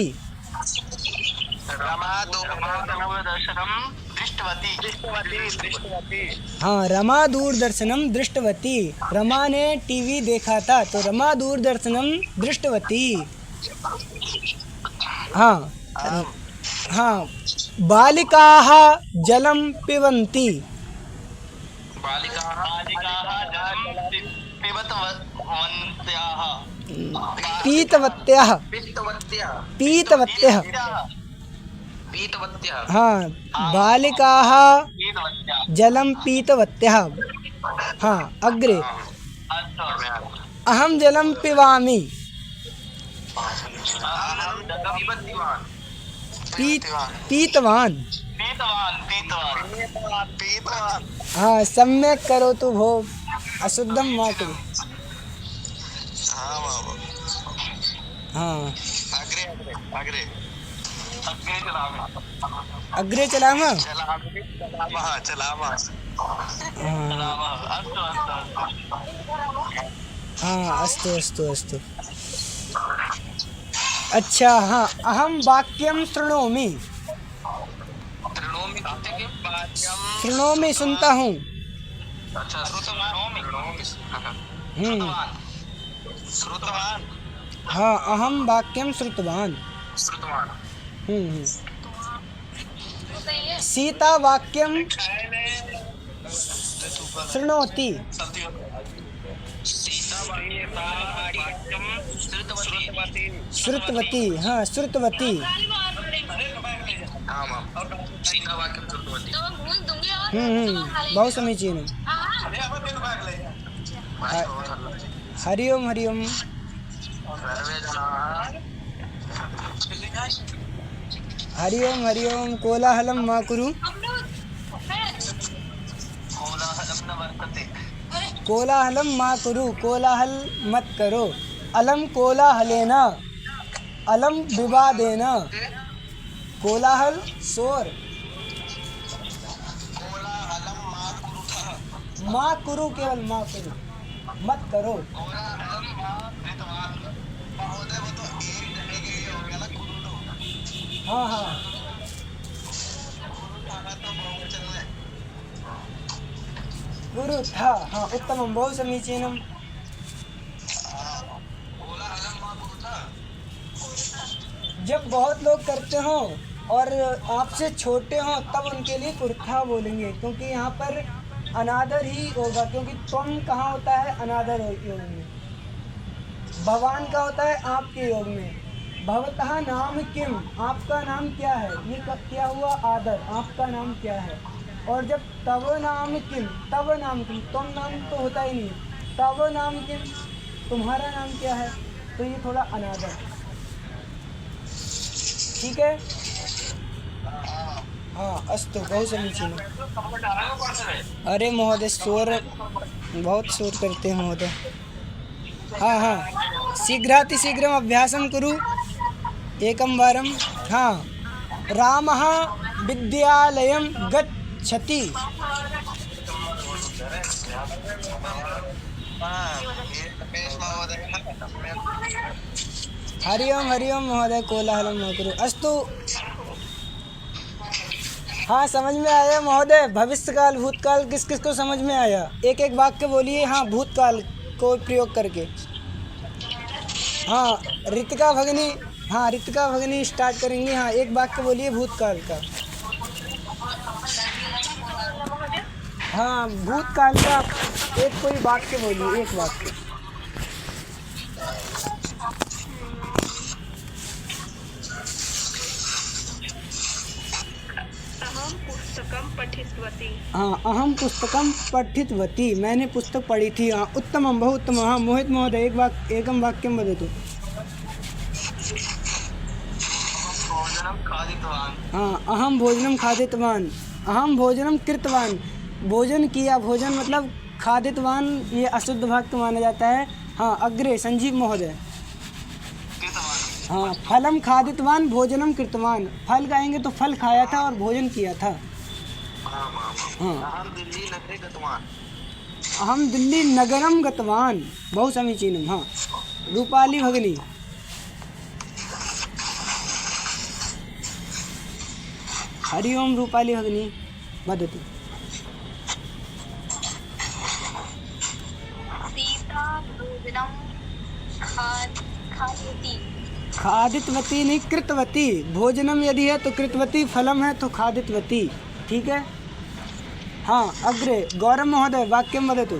S2: दृष्टवती।
S1: हाँ, रमा दूरदर्शनम दृष्टवती, रमा ने टीवी देखा था तो रमा दूरदर्शनम दृष्टवती। हाँ हाँ, बालिकाः जलं पिबन्ति, पीतवत्याः पीतवत्याः। हाँ, बालिकाः जलं पीतवत्याः। हाँ, अग्रे, अहं जलं पिबामि, पीतवान्। हाँ, सम्यक् करोतु भो, अशुद्धं मा कुरु। हाँ, अग्रे चलामः। हाँ, अस्तु अस्तु अस्तु। अच्छा, हाँ, अहं वाक्यं शृणोमि, शृणोमि सुनता हूँ। हाँ, अहं वाक्यं श्रुतवान्। सीता वाक्यं शृणोति, श्रुतवती। हाँ, श्रुतवती। बहु समीचीनम्। हरि ओम हरि ओम। हरि ओम हरि ओम। कोलाहलं मा कुरु, कोलाहलं मा कुरु, कोलाहल मत करो। अलम कोलाहलेन, अलम विवादेन, कोलाहल शोर। मा कुरु, केवल मा कुरु, मत करो। हाँ हाँ, गुरु था। हाँ, उत्तमं, बहु समीचीनम्। जब बहुत लोग करते हो और आपसे छोटे हों तब उनके लिए कुर्था बोलेंगे, क्योंकि यहाँ पर अनादर ही होगा, क्योंकि तुम कहाँ होता है अनादर योग में, भगवान का होता है आपके योग में। भवतः नाम किम, आपका नाम क्या है, ये क्या हुआ आदर, आपका नाम क्या है। और जब तव नाम किम, तव नाम किम, तुम नाम तो होता ही नहीं, तव नाम किम, तुम्हारा नाम क्या है, तो ये थोड़ा अनादर। ठीक है। हाँ, अस्तु, बहु समीचीनम्। अरे महोदय, शोर बहुत शोर करते हैं महोदय। हाँ हाँ, शीघ्रातिशीघ्रम् अभ्यासं कुरु एकं वारं। हाँ, रामः विद्यालयं गच्छति। हरि ओम महोदय, कोलाहलं मा कुरु। अस्तु। हाँ, समझ में आया महोदय। भविष्यकाल भूतकाल किस किस को समझ में आया? एक एक वाक्य बोलिए। हाँ, भूतकाल को प्रयोग करके। हाँ, रितिका भगिनी। हाँ, रितिका भगिनी स्टार्ट करेंगी। हाँ, एक वाक्य बोलिए भूतकाल का। हाँ, भूतकाल का एक कोई वाक्य बोलिए, एक वाक्य। हाँ, अहम पुस्तकम पठितवती, मैंने पुस्तक पढ़ी थी। हाँ, उत्तमम, बहुत उत्तम। हाँ, मोहित महोदय, एक वाक्य, एकम वाक्यम वदतु। हाँ, अहम भोजनम खादितवान, अहम भोजनम कृतवान, भोजन किया, भोजन मतलब खादितवान, ये अशुद्ध वाक्य माना जाता है। हाँ, अग्रे संजीव महोदय। हाँ, फलम खादितवान भोजनम कृतवान, फल खाएंगे तो फल खाया था और भोजन किया था। हाँ, अहम दिल्ली नगरम गतवान, बहु समीचीनम। हाँ, रूपाली भगिनी। हरि ओम रूपाली भगिनी। वदतु।
S3: सीता भोजनं खादति।
S1: खादितवती नहीं, कृतवती। भोजनम यदि है तो कृतवती, फलम है तो खादितवती। ठीक है। हाँ, अग्रे गौरव महोदय वाक्यं वदतु।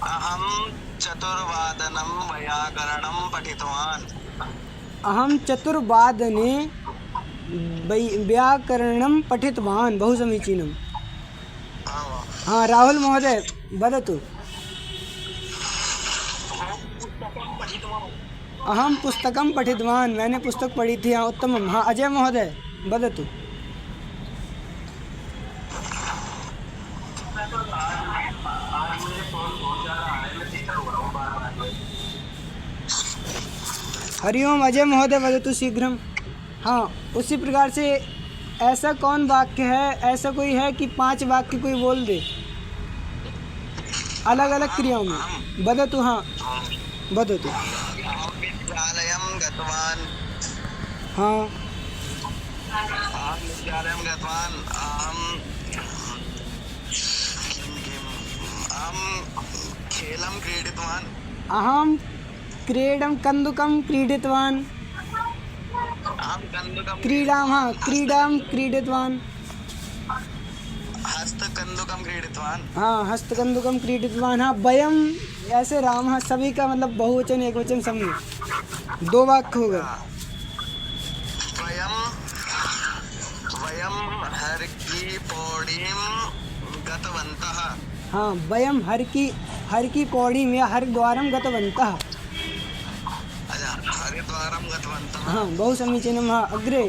S2: अहम चतुर्वादनं वैयाकरणं पठितवान्।
S1: अहम चतुर्वादने व्याकरणं पठितवान्। बहु समीचीनम्। हाँ, राहुल महोदय वदतु। अहम पुस्तकं पठितवान्, मैंने पुस्तक पढ़ी थी। हाँ, उत्तमम्। हाँ, अजय महोदय वदतु। हरिओम अजय महोदय वदतु शीघ्रम। हाँ, उसी प्रकार से ऐसा कौन वाक्य है, ऐसा कोई है कि 5 वाक्य कोई बोल दे अलग अलग क्रियाओं में। वदतु। हाँ, वदतु।
S2: अहं विद्यालयं गतवान्।
S1: हाँ,
S2: अहं विद्यालयं गतवान्। अहं खेलं क्रीडितवान्।
S1: अहम क्रीडं कन्दुकं क्रीडितवान्।
S2: अहं कन्दुकं
S1: क्रीडां, हाँ, क्रीडां क्रीडितवान्।
S2: हस्तकन्दुकं क्रीडितवान्।
S1: हाँ, हस्तकन्दुकं क्रीडितवान्। हाँ, वयम ऐसे राम, हाँ, सभी का मतलब बहुवचन एकवचन सब में 2 वाक्य हो गए।
S2: वयं वयं हर की पौड़ीं गतवन्तः।
S1: हाँ, वयम हर की पौड़ी में हरिद्वारं गतवन्तः।
S2: हरिद्वारं गतवन्तः।
S1: हाँ, बहु समीचीनं। हाँ, अग्रे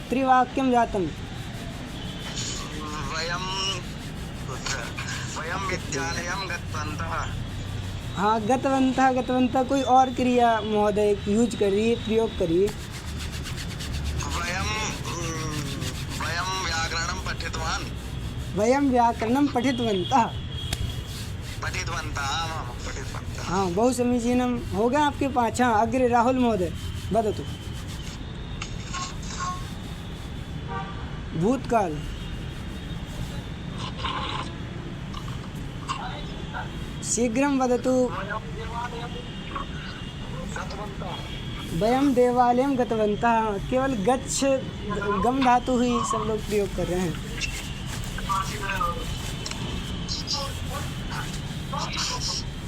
S1: त्रिवाक्यं जातम्।
S2: वयं वयं विद्यालयं गतवन्तः।
S1: हाँ, गतवन्तः कोई और क्रिया महोदय यूज करिए, प्रयोग करिए।
S2: वयं वयं व्याकरणं पठितवान्।
S1: वयम व्याकरणं पठितवन्तः।
S2: पठितवन्तः।
S1: हाँ, बहु समीचीनं। हो गया आपके 5। हाँ, अग्रे राहुल महोदय वदतु। भूतकाल। शीघ्रं वदतु। वयम देवालयं गतवन्तः। केवल गच्छ गम धातु ही सब लोग प्रयोग कर रहे हैं।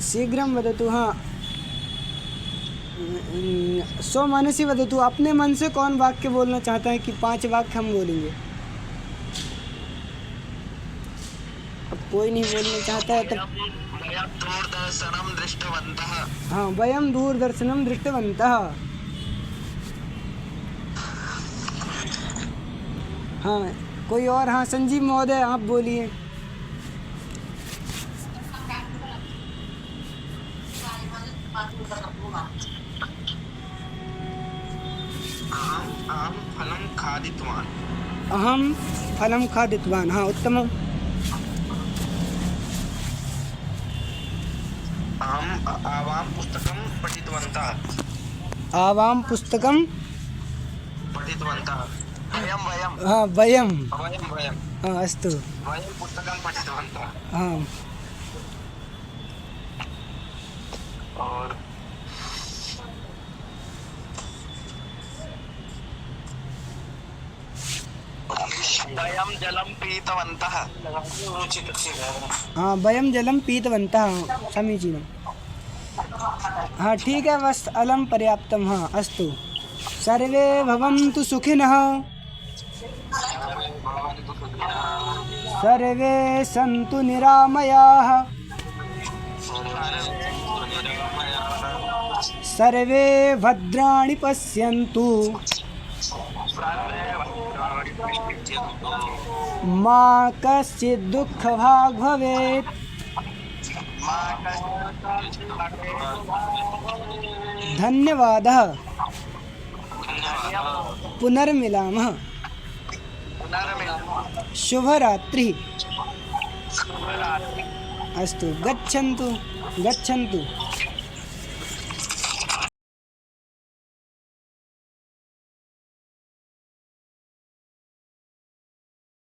S1: शीघ्रं वदतु। हाँ, स्वमनसि वदतु। अपने मन से कौन वाक्य बोलना चाहता है कि 5 वाक्य हम बोलेंगे। अब कोई नहीं बोलना चाहता है तो
S2: वयं दूरदर्शनं दृष्टवन्तः।
S1: हाँ, वयम दूरदर्शनं दृष्टवन्तः। हाँ, कोई और। हाँ, संजीव महोदय आप बोलिए।
S2: अहं फलं खादितवान्।
S1: अहम फलं खादितवान्। हाँ, उत्तमम्।
S2: अहम् आवां पुस्तकं पठितवन्तः।
S1: आवां पुस्तकं
S2: पठितवन्तः। वयं
S1: हाँ, वयम।
S2: वयं वयं
S1: हाँ, अस्तु।
S2: वयं पुस्तकं पठितवन्तः।
S1: हाँ,
S2: और वयं जलं पीतवन्तः।
S1: हाँ, वयम जलं पीतवन्तः। समीचीनं। हाँ, ठीक है, बस अलम पर्याप्तं। हाँ, अस्तु। सर्वे भवन्तु सुखिनः। सर्वे सन्तु निरामयाः। सर्वे भद्राणि पश्यन्तु। मा कश्चित् दुःखभाग् भवेत्। धन्यवादः। पुनर्मिलामः। शुभरात्रिः। अस्तु, गच्छन्तु गच्छन्तु।